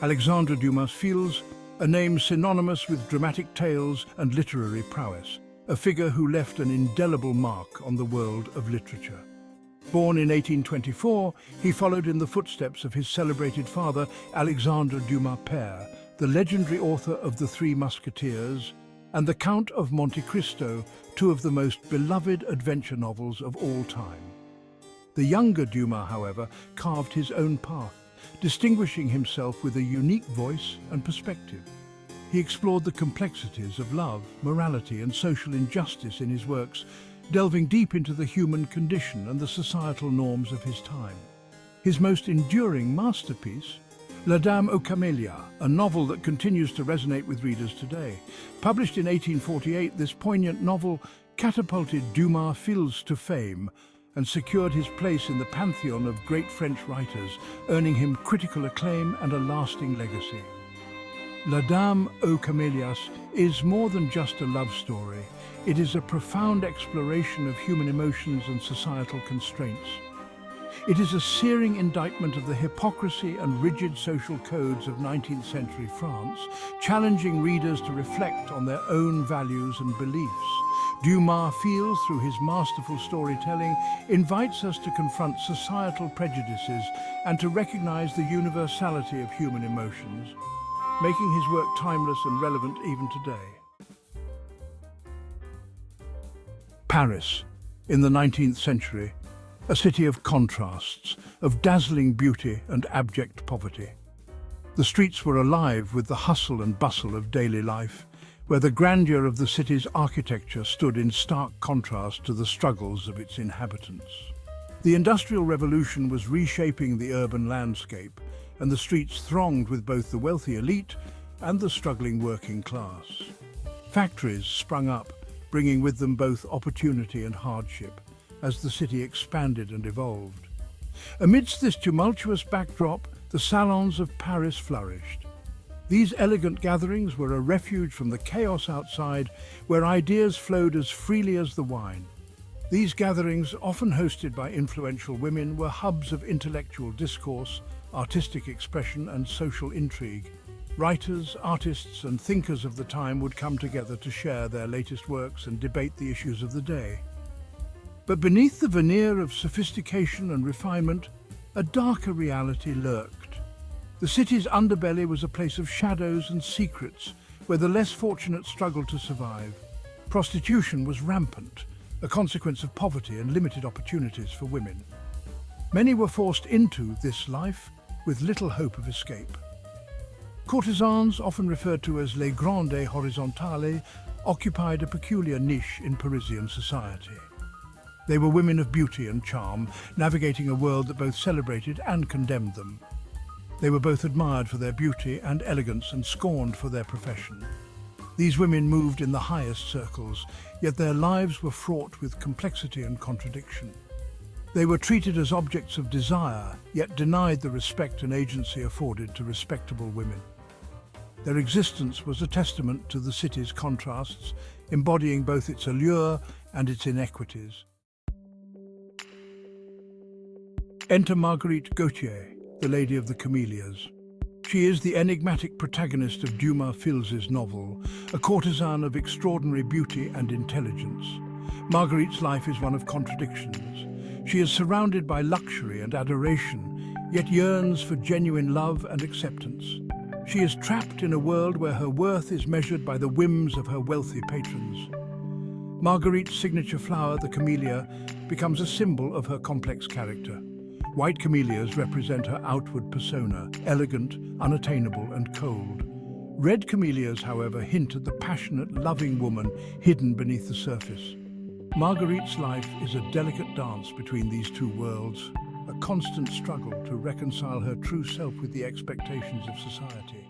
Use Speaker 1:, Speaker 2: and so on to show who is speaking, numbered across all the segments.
Speaker 1: Alexandre Dumas feels a name synonymous with dramatic tales and literary prowess, a figure who left an indelible mark on the world of literature. Born in 1824, he followed in the footsteps of his celebrated father, Alexandre Dumas père, the legendary author of The Three Musketeers and The Count of Monte Cristo, two of the most beloved adventure novels of all time. The younger Dumas, however, carved his own path, distinguishing himself with a unique voice and perspective. He explored the complexities of love, morality, and social injustice in his works, delving deep into the human condition and the societal norms of his time. His most enduring masterpiece, La Dame aux Camellias, a novel that continues to resonate with readers today. Published in 1848, this poignant novel catapulted Dumas fils to fame and secured his place in the pantheon of great French writers, earning him critical acclaim and a lasting legacy. La Dame aux Camellias is more than just a love story. It is a profound exploration of human emotions and societal constraints. It is a searing indictment of the hypocrisy and rigid social codes of 19th century France, challenging readers to reflect on their own values and beliefs. Dumas feels, through his masterful storytelling, invites us to confront societal prejudices and to recognize the universality of human emotions, making his work timeless and relevant even today. Paris, in the 19th century, a city of contrasts, of dazzling beauty and abject poverty. The streets were alive with the hustle and bustle of daily life, where the grandeur of the city's architecture stood in stark contrast to the struggles of its inhabitants. The Industrial Revolution was reshaping the urban landscape, and the streets thronged with both the wealthy elite and the struggling working class. Factories sprung up, bringing with them both opportunity and hardship, as the city expanded and evolved. Amidst this tumultuous backdrop, the salons of Paris flourished. These elegant gatherings were a refuge from the chaos outside, where ideas flowed as freely as the wine. These gatherings, often hosted by influential women, were hubs of intellectual discourse, artistic expression, and social intrigue. Writers, artists, and thinkers of the time would come together to share their latest works and debate the issues of the day. But beneath the veneer of sophistication and refinement, a darker reality lurked. The city's underbelly was a place of shadows and secrets, where the less fortunate struggled to survive. Prostitution was rampant, a consequence of poverty and limited opportunities for women. Many were forced into this life with little hope of escape. Courtesans, often referred to as les grandes horizontales, occupied a peculiar niche in Parisian society. They were women of beauty and charm, navigating a world that both celebrated and condemned them. They were both admired for their beauty and elegance and scorned for their profession. These women moved in the highest circles, yet their lives were fraught with complexity and contradiction. They were treated as objects of desire, yet denied the respect and agency afforded to respectable women. Their existence was a testament to the city's contrasts, embodying both its allure and its inequities. Enter Marguerite Gautier, the Lady of the Camellias. She is the enigmatic protagonist of Dumas fils' novel, a courtesan of extraordinary beauty and intelligence. Marguerite's life is one of contradictions. She is surrounded by luxury and adoration, yet yearns for genuine love and acceptance. She is trapped in a world where her worth is measured by the whims of her wealthy patrons. Marguerite's signature flower, the camellia, becomes a symbol of her complex character. White camellias represent her outward persona, elegant, unattainable, and cold. Red camellias, however, hint at the passionate, loving woman hidden beneath the surface. Marguerite's life is a delicate dance between these two worlds, a constant struggle to reconcile her true self with the expectations of society.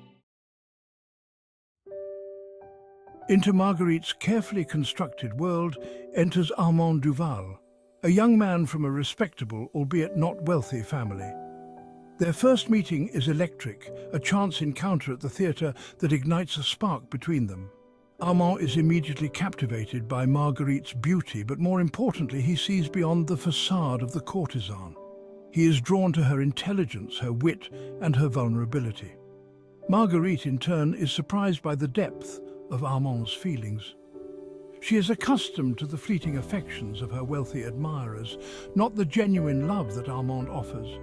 Speaker 1: Into Marguerite's carefully constructed world enters Armand Duval, a young man from a respectable, albeit not wealthy, family. Their first meeting is electric, a chance encounter at the theatre that ignites a spark between them. Armand is immediately captivated by Marguerite's beauty, but more importantly, he sees beyond the facade of the courtesan. He is drawn to her intelligence, her wit, and her vulnerability. Marguerite, in turn, is surprised by the depth of Armand's feelings. She is accustomed to the fleeting affections of her wealthy admirers, not the genuine love that Armand offers.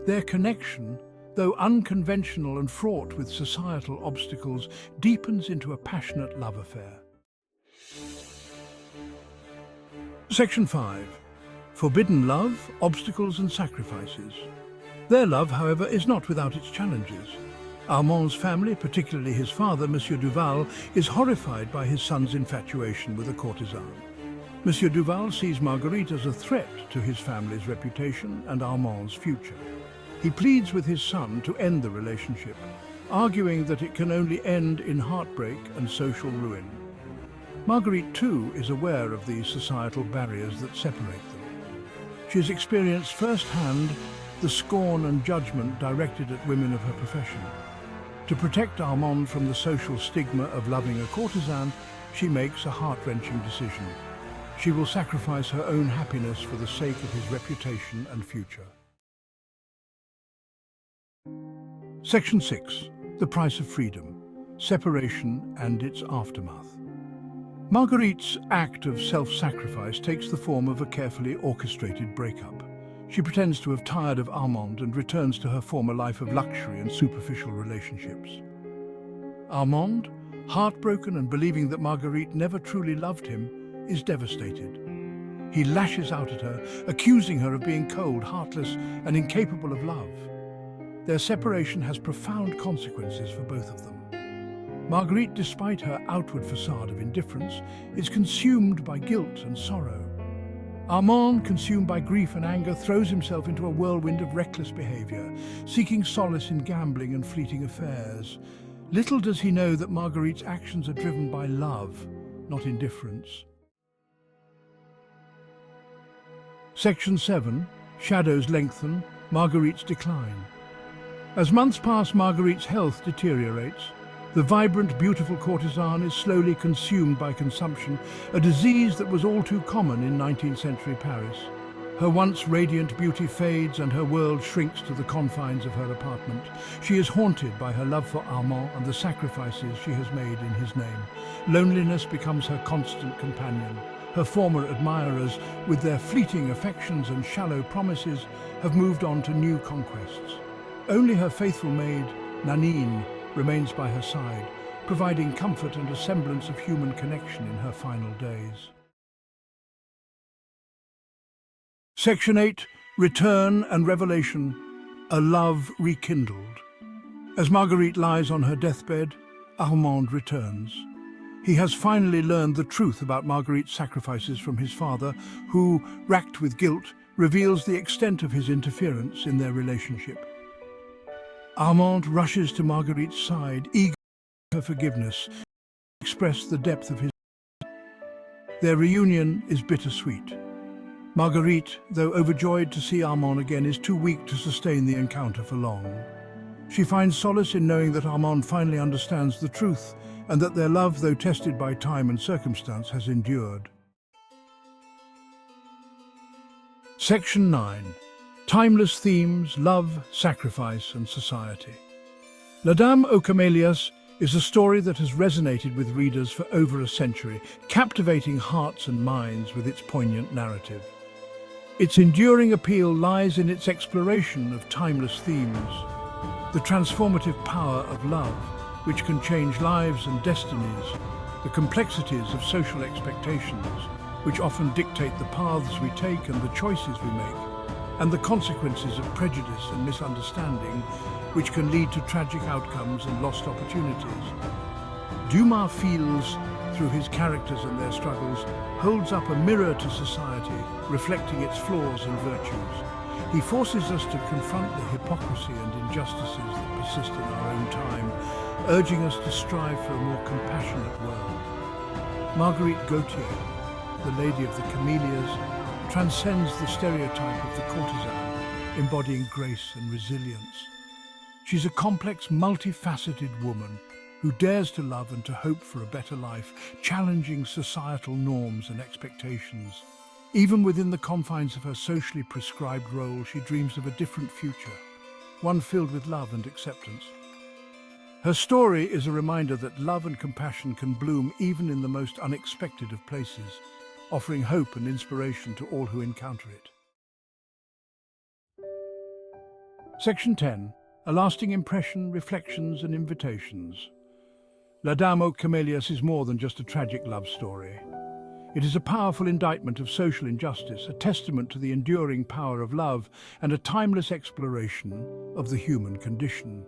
Speaker 1: Their connection, though unconventional and fraught with societal obstacles, deepens into a passionate love affair. Section 5. Forbidden love, obstacles and sacrifices. Their love, however, is not without its challenges. Armand's family, particularly his father, Monsieur Duval, is horrified by his son's infatuation with a courtesan. Monsieur Duval sees Marguerite as a threat to his family's reputation and Armand's future. He pleads with his son to end the relationship, arguing that it can only end in heartbreak and social ruin. Marguerite, too, is aware of the societal barriers that separate them. She has experienced firsthand the scorn and judgment directed at women of her profession. To protect Armand from the social stigma of loving a courtesan, she makes a heart-wrenching decision. She will sacrifice her own happiness for the sake of his reputation and future. Section 6. The price of freedom, separation and its aftermath. Marguerite's act of self-sacrifice takes the form of a carefully orchestrated breakup. She pretends to have tired of Armand and returns to her former life of luxury and superficial relationships. Armand, heartbroken and believing that Marguerite never truly loved him, is devastated. He lashes out at her, accusing her of being cold, heartless, and incapable of love. Their separation has profound consequences for both of them. Marguerite, despite her outward facade of indifference, is consumed by guilt and sorrow. Armand, consumed by grief and anger, throws himself into a whirlwind of reckless behavior, seeking solace in gambling and fleeting affairs. Little does he know that Marguerite's actions are driven by love, not indifference. Section 7. Shadows lengthen, Marguerite's decline. As months pass, Marguerite's health deteriorates. The vibrant, beautiful courtesan is slowly consumed by consumption, a disease that was all too common in 19th century Paris. Her once radiant beauty fades and her world shrinks to the confines of her apartment. She is haunted by her love for Armand and the sacrifices she has made in his name. Loneliness becomes her constant companion. Her former admirers, with their fleeting affections and shallow promises, have moved on to new conquests. Only her faithful maid, Nanine, remains by her side, providing comfort and a semblance of human connection in her final days. Section 8. Return and Revelation, a love rekindled. As Marguerite lies on her deathbed, Armand returns. He has finally learned the truth about Marguerite's sacrifices from his father, who, racked with guilt, reveals the extent of his interference in their relationship. Armand rushes to Marguerite's side, eager for her forgiveness, to express the depth of his. Their reunion is bittersweet. Marguerite, though overjoyed to see Armand again, is too weak to sustain the encounter for long. She finds solace in knowing that Armand finally understands the truth and that their love, though tested by time and circumstance, has endured. Section 9. Timeless themes, love, sacrifice and society. La Dame aux Camélias is a story that has resonated with readers for over a century, captivating hearts and minds with its poignant narrative. Its enduring appeal lies in its exploration of timeless themes, the transformative power of love, which can change lives and destinies, the complexities of social expectations, which often dictate the paths we take and the choices we make, and the consequences of prejudice and misunderstanding, which can lead to tragic outcomes and lost opportunities. Dumas feels, through his characters and their struggles, holds up a mirror to society, reflecting its flaws and virtues. He forces us to confront the hypocrisy and injustices that persist in our own time, urging us to strive for a more compassionate world. Marguerite Gautier, the Lady of the Camellias, transcends the stereotype of the courtesan, embodying grace and resilience. She's a complex, multifaceted woman who dares to love and to hope for a better life, challenging societal norms and expectations. Even within the confines of her socially prescribed role, she dreams of a different future, one filled with love and acceptance. Her story is a reminder that love and compassion can bloom even in the most unexpected of places, offering hope and inspiration to all who encounter it. Section 10. A lasting impression, reflections and invitations. La Dame aux Camellias is more than just a tragic love story. It is a powerful indictment of social injustice, a testament to the enduring power of love, and a timeless exploration of the human condition.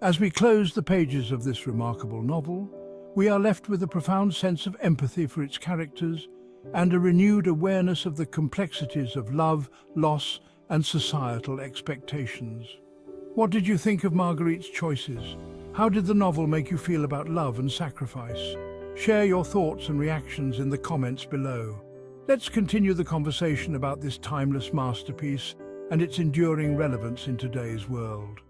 Speaker 1: As we close the pages of this remarkable novel, we are left with a profound sense of empathy for its characters and a renewed awareness of the complexities of love, loss, and societal expectations. What did you think of Marguerite's choices? How did the novel make you feel about love and sacrifice? Share your thoughts and reactions in the comments below. Let's continue the conversation about this timeless masterpiece and its enduring relevance in today's world.